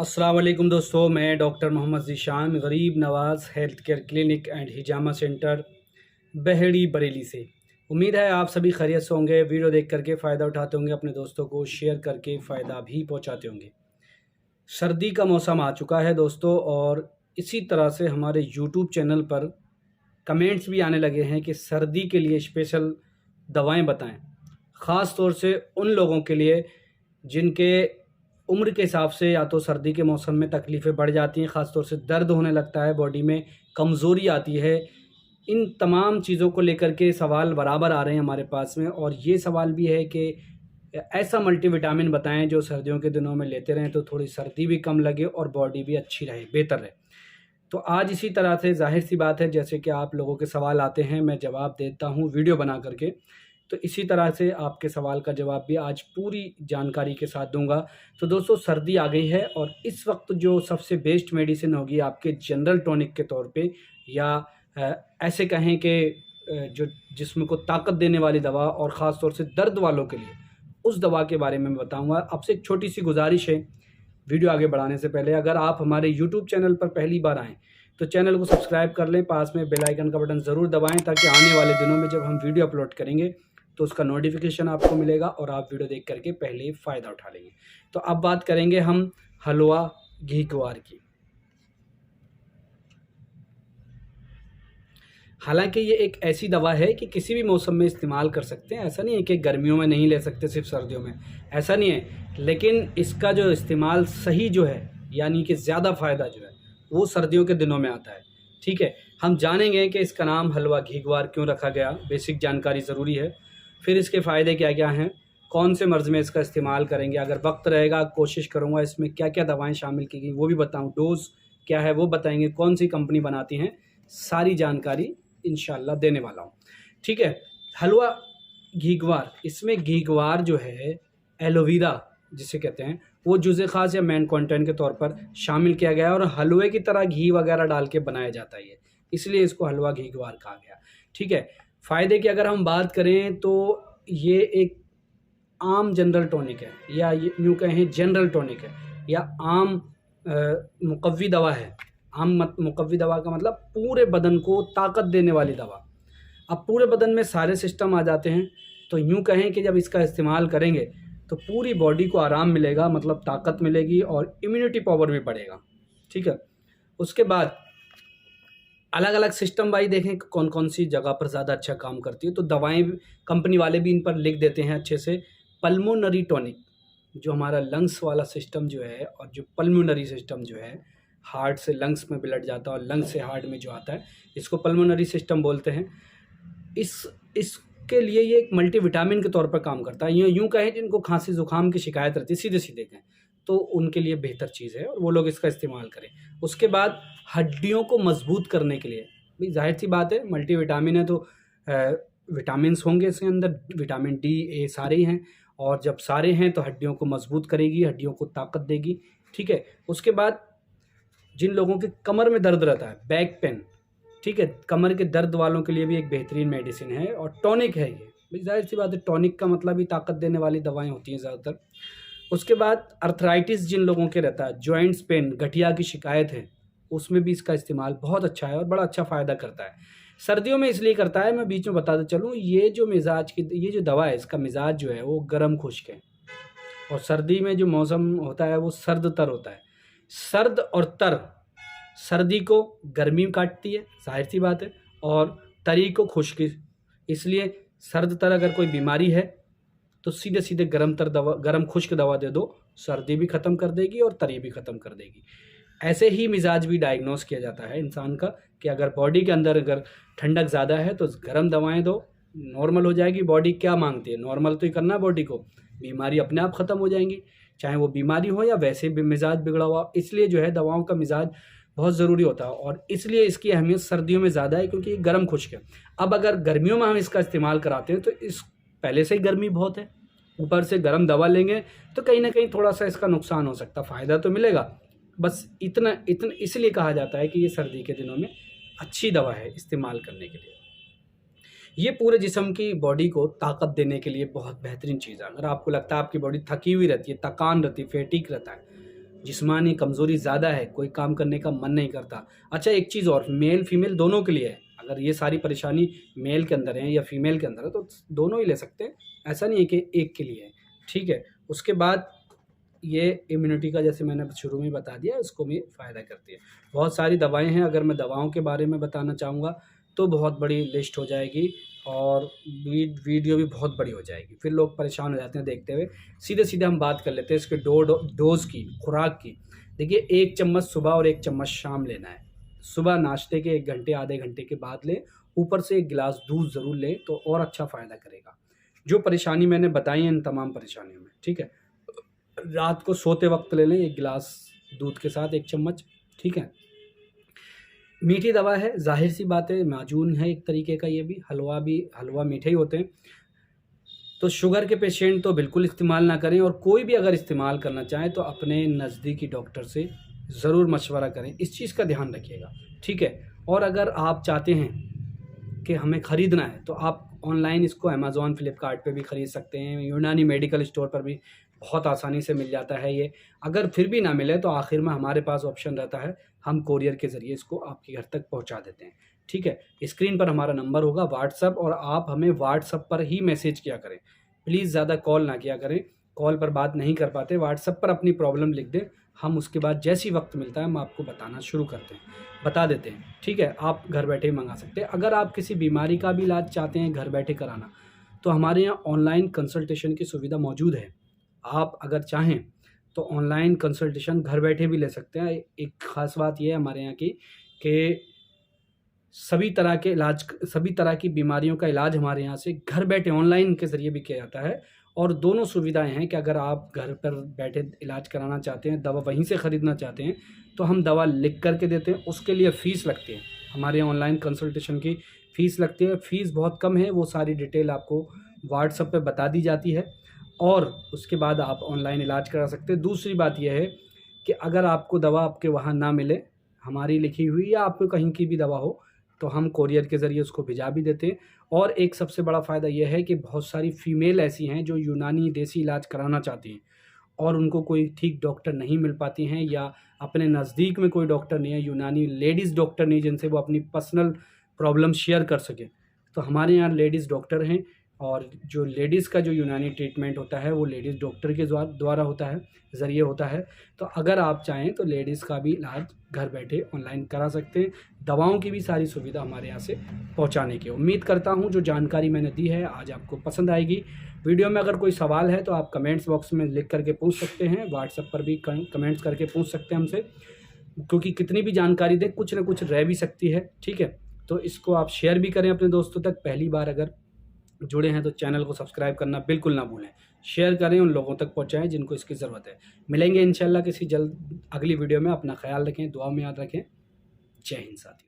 अस्सलाम वालेकुम दोस्तों, मैं doctor Mohammad Zeeshan Garib Nawaz health care clinic and Hijama centre Baheri Bareilly से। उम्मीद है आप सभी खैरियत से होंगे। वीडियो देख करके फ़ायदा उठाते होंगे, अपने दोस्तों को शेयर करके फ़ायदा भी पहुंचाते होंगे। सर्दी का मौसम आ चुका है दोस्तों, और इसी तरह से हमारे यूट्यूब चैनल पर कमेंट्स भी आने लगे हैं कि सर्दी के लिए स्पेशल दवाएं बताएं, ख़ास तौर से उन लोगों के लिए जिनके उम्र के हिसाब से या तो सर्दी के मौसम में तकलीफ़ें बढ़ जाती हैं, ख़ास तौर से दर्द होने लगता है, बॉडी में कमज़ोरी आती है। इन तमाम चीज़ों को लेकर के सवाल बराबर आ रहे हैं हमारे पास में, और ये सवाल भी है कि ऐसा मल्टीविटामिन बताएं जो सर्दियों के दिनों में लेते रहें तो थोड़ी सर्दी भी कम लगे और बॉडी भी अच्छी रहे, बेहतर रहे। तो आज इसी तरह से ज़ाहिर सी बात है, जैसे कि आप लोगों के सवाल आते हैं मैं जवाब देता हूँ वीडियो बना करके, तो इसी तरह से आपके सवाल का जवाब भी आज पूरी जानकारी के साथ दूंगा। तो दोस्तों, सर्दी आ गई है और इस वक्त जो सबसे बेस्ट मेडिसिन होगी आपके जनरल टॉनिक के तौर पे, या ऐसे कहें कि जो जिस्म को ताकत देने वाली दवा, और ख़ास तौर से दर्द वालों के लिए उस दवा के बारे में मैं बताऊंगा। आपसे एक छोटी सी गुजारिश है, वीडियो आगे बढ़ाने से पहले अगर आप हमारे यूट्यूब चैनल पर पहली बार आएँ तो चैनल को सब्सक्राइब कर लें, पास में बेल आइकन का बटन ज़रूर दबाएं ताकि आने वाले दिनों में जब हम वीडियो अपलोड करेंगे तो उसका नोटिफिकेशन आपको मिलेगा और आप वीडियो देख करके पहले फ़ायदा उठा लेंगे। तो अब बात करेंगे हम हलवा घी ग्वार की। हालांकि ये एक ऐसी दवा है कि किसी भी मौसम में इस्तेमाल कर सकते हैं, ऐसा नहीं है कि गर्मियों में नहीं ले सकते, सिर्फ सर्दियों में, ऐसा नहीं है। लेकिन इसका जो इस्तेमाल सही जो है, यानी कि ज़्यादा फ़ायदा जो है वो सर्दियों के दिनों में आता है। ठीक है, हम जानेंगे कि इसका नाम हलवा घी ग्वार क्यों रखा गया, बेसिक जानकारी ज़रूरी है। फिर इसके फ़ायदे क्या क्या हैं, कौन से मर्ज़ में इसका इस्तेमाल करेंगे, अगर वक्त रहेगा कोशिश करूँगा इसमें क्या क्या दवाएँ शामिल की गई वो भी बताऊँ, डोज़ क्या है वो बताएंगे, कौन सी कंपनी बनाती हैं, सारी जानकारी इंशाल्लाह देने वाला हूँ। ठीक है, हलवा घीगवार, इसमें घीगवार जो है एलोवेरा जिसे कहते हैं वो जुज़े ख़ास या मेन कंटेंट के तौर पर शामिल किया गया है, और हलवे की तरह घी वगैरह डाल के बनाया जाता है, इसलिए इसको हलवा घीगवार कहा गया। ठीक है, फ़ायदे की अगर हम बात करें तो ये एक आम जनरल टॉनिक है, या यूँ कहें जनरल टॉनिक है, या आम मुकव्वी दवा है। मुकव्वी दवा का मतलब पूरे बदन को ताकत देने वाली दवा। अब पूरे बदन में सारे सिस्टम आ जाते हैं, तो यूँ कहें कि जब इसका इस्तेमाल करेंगे तो पूरी बॉडी को आराम मिलेगा, मतलब ताकत मिलेगी और इम्यूनिटी पावर भी बढ़ेगा। ठीक है, उसके बाद अलग अलग सिस्टम वाइज देखें कौन कौन सी जगह पर ज़्यादा अच्छा काम करती है, तो दवाएं कंपनी वाले भी इन पर लिख देते हैं अच्छे से। पल्मोनरी टॉनिक, जो हमारा लंग्स वाला सिस्टम जो है, और जो पल्मोनरी सिस्टम जो है, हार्ट से लंग्स में ब्लड जाता है और लंग्स से हार्ट में जो आता है, इसको पल्मोनरी सिस्टम बोलते हैं। इसके लिए ये एक मल्टीविटामिन के तौर पर काम करता है। यूँ कहें जिनको खांसी ज़ुकाम की शिकायत रहती है, सीधे सीधे कहें तो उनके लिए बेहतर चीज़ है और वो लोग इसका इस्तेमाल करें। उसके बाद हड्डियों को मजबूत करने के लिए, भाई जाहिर सी बात है मल्टीविटामिन है तो विटामिन्स होंगे इसके अंदर, विटामिन डी ए सारे ही हैं, और जब सारे हैं तो हड्डियों को मजबूत करेगी, हड्डियों को ताकत देगी। ठीक है, उसके बाद जिन लोगों के कमर में दर्द रहता है, बैक पेन, ठीक है, कमर के दर्द वालों के लिए भी एक बेहतरीन मेडिसिन है और टॉनिक है ये। भाई जाहिर सी बात है टॉनिक का मतलब ही ताकत देने वाली दवाएं होती हैं ज़्यादातर। उसके बाद अर्थराइटिस जिन लोगों के रहता है, जॉइंट्स पेन, गठिया की शिकायत है, उसमें भी इसका इस्तेमाल बहुत अच्छा है और बड़ा अच्छा फ़ायदा करता है। सर्दियों में इसलिए करता है, मैं बीच में बताते चलूँ, ये जो मिजाज की ये जो दवा है, इसका मिजाज जो है वो गर्म खुश्क है, और सर्दी में जो मौसम होता है वो सर्द तर होता है। सर्द और तर, सर्दी को गर्मी काटती है जाहिर सी बात है, और तरी को खुश्की। इसलिए सर्द तर अगर कोई बीमारी है तो सीधे सीधे गर्म तर दवा, गर्म खुश्क दवा दे दो, सर्दी भी ख़त्म कर देगी और तरी भी ख़त्म कर देगी। ऐसे ही मिजाज भी डायग्नोस किया जाता है इंसान का, कि अगर बॉडी के अंदर अगर ठंडक ज़्यादा है तो गर्म दवाएं दो, नॉर्मल हो जाएगी। बॉडी क्या मांगती है, नॉर्मल तो ही करना है बॉडी को, बीमारी अपने आप ख़त्म हो जाएंगी, चाहे वो बीमारी हो या वैसे भी मिजाज बिगड़ा हुआ। इसलिए जो है दवाओं का मिजाज बहुत ज़रूरी होता है, और इसलिए इसकी अहमियत सर्दियों में ज़्यादा है क्योंकि ये गर्म खुश्क है। अब अगर गर्मियों में हम इसका इस्तेमाल कराते हैं तो इस पहले से ही गर्मी बहुत है, ऊपर से गर्म दवा लेंगे तो कहीं ना कहीं थोड़ा सा इसका नुकसान हो सकता है, फ़ायदा तो मिलेगा, बस इतना इतना इसलिए कहा जाता है कि ये सर्दी के दिनों में अच्छी दवा है इस्तेमाल करने के लिए। ये पूरे जिस्म की बॉडी को ताकत देने के लिए बहुत बेहतरीन चीज़ है। अगर आपको लगता है आपकी बॉडी थकी हुई रहती है, थकान रहती है, फैटिक रहता है, जिस्मानी कमज़ोरी ज़्यादा है, कोई काम करने का मन नहीं करता। अच्छा, एक चीज़ और, मेल फीमेल दोनों के लिए है। अगर ये सारी परेशानी मेल के अंदर है या फीमेल के अंदर है तो दोनों ही ले सकते हैं, ऐसा नहीं है कि एक के लिए है, ठीक है। उसके बाद ये इम्यूनिटी का, जैसे मैंने शुरू में बता दिया, इसको भी फ़ायदा करती है। बहुत सारी दवाएं हैं, अगर मैं दवाओं के बारे में बताना चाहूँगा तो बहुत बड़ी लिस्ट हो जाएगी और वीडियो भी बहुत बड़ी हो जाएगी, फिर लोग परेशान हो जाते हैं देखते हुए। सीधे सीधे हम बात कर लेते हैं इसके डोज़ की, खुराक की। देखिए, 1 चम्मच सुबह और 1 चम्मच शाम लेना है। सुबह नाश्ते के 1 घंटे आधे घंटे के बाद लें, ऊपर से 1 गिलास दूध ज़रूर लें तो और अच्छा फ़ायदा करेगा। जो परेशानी मैंने बताई है इन तमाम परेशानियों में, ठीक है। रात को सोते वक्त ले लें 1 गिलास दूध के साथ 1 चम्मच, ठीक है। मीठी दवा है, ज़ाहिर सी बात है, माजून है एक तरीके का, ये भी हलवा मीठे ही होते हैं। तो शुगर के पेशेंट तो बिल्कुल इस्तेमाल ना करें, और कोई भी अगर इस्तेमाल करना चाहे तो अपने नज़दीकी डॉक्टर से ज़रूर मशवरा करें, इस चीज़ का ध्यान रखिएगा, ठीक है। और अगर आप चाहते हैं कि हमें ख़रीदना है तो आप ऑनलाइन इसको अमेज़ॉन, फ्लिपकार्ट पे भी ख़रीद सकते हैं, यूनानी मेडिकल स्टोर पर भी बहुत आसानी से मिल जाता है ये। अगर फिर भी ना मिले तो आखिर में हमारे पास ऑप्शन रहता है, हम कोरियर के ज़रिए इसको आपके घर तक पहुंचा देते हैं, ठीक है। स्क्रीन पर हमारा नंबर होगा व्हाट्सअप, और आप हमें व्हाट्सअप पर ही मैसेज किया करें, प्लीज़ ज़्यादा कॉल ना किया करें, कॉल पर बात नहीं कर पाते। व्हाट्सअप पर अपनी प्रॉब्लम लिख दें, हम उसके बाद जैसे ही वक्त मिलता है हम आपको बताना शुरू करते हैं, बता देते हैं, ठीक है। आप घर बैठे ही मंगा सकते हैं। अगर आप किसी बीमारी का भी इलाज चाहते हैं घर बैठे कराना, तो हमारे यहाँ ऑनलाइन कंसल्टेशन की सुविधा मौजूद है। आप अगर चाहें तो ऑनलाइन कंसल्टेशन घर बैठे भी ले सकते हैं। एक ख़ास बात ये है हमारे यहाँ की कि सभी तरह की बीमारियों का इलाज हमारे यहाँ से घर बैठे ऑनलाइन के ज़रिए भी किया जाता है। और दोनों सुविधाएं हैं कि अगर आप घर पर बैठे इलाज कराना चाहते हैं, दवा वहीं से ख़रीदना चाहते हैं, तो हम दवा लिख करके देते हैं, उसके लिए फ़ीस लगती है। हमारे यहाँ ऑनलाइन कंसल्टेशन की फ़ीस लगती है, फ़ीस बहुत कम है, वो सारी डिटेल आपको व्हाट्सएप पे बता दी जाती है, और उसके बाद आप ऑनलाइन इलाज करा सकते हैं। दूसरी बात यह है कि अगर आपको दवा आपके वहाँ ना मिले, हमारी लिखी हुई, या आपको कहीं की भी दवा हो, तो हम कोरियर के ज़रिए उसको भिजा भी देते हैं। और एक सबसे बड़ा फ़ायदा यह है कि बहुत सारी फ़ीमेल ऐसी हैं जो यूनानी देसी इलाज कराना चाहती हैं और उनको कोई ठीक डॉक्टर नहीं मिल पाती हैं, या अपने नज़दीक में कोई डॉक्टर नहीं है, यूनानी लेडीज़ डॉक्टर नहीं जिनसे वो अपनी पर्सनल प्रॉब्लम शेयर कर सकें। तो हमारे यहाँ लेडीज़ डॉक्टर हैं, और जो लेडीज़ का जो यूनानी ट्रीटमेंट होता है वो लेडीज़ डॉक्टर के द्वारा होता है, ज़रिए होता है। तो अगर आप चाहें तो लेडीज़ का भी इलाज घर बैठे ऑनलाइन करा सकते हैं। दवाओं की भी सारी सुविधा हमारे यहाँ से पहुँचाने की। उम्मीद करता हूँ जो जानकारी मैंने दी है आज आपको पसंद आएगी। वीडियो में अगर कोई सवाल है तो आप कमेंट्स बॉक्स में लिख करके पूछ सकते हैं, व्हाट्सएप पर भी कमेंट्स करके पूछ सकते हैं हमसे, क्योंकि कितनी भी जानकारी दें कुछ ना कुछ रह भी सकती है, ठीक है। तो इसको आप शेयर भी करें अपने दोस्तों तक। पहली बार अगर जुड़े हैं तो चैनल को सब्सक्राइब करना बिल्कुल ना भूलें। शेयर करें, उन लोगों तक पहुंचाएं जिनको इसकी ज़रूरत है। मिलेंगे इंशाल्लाह किसी जल्द अगली वीडियो में। अपना ख्याल रखें, दुआ में याद रखें। जय हिंद साथियों।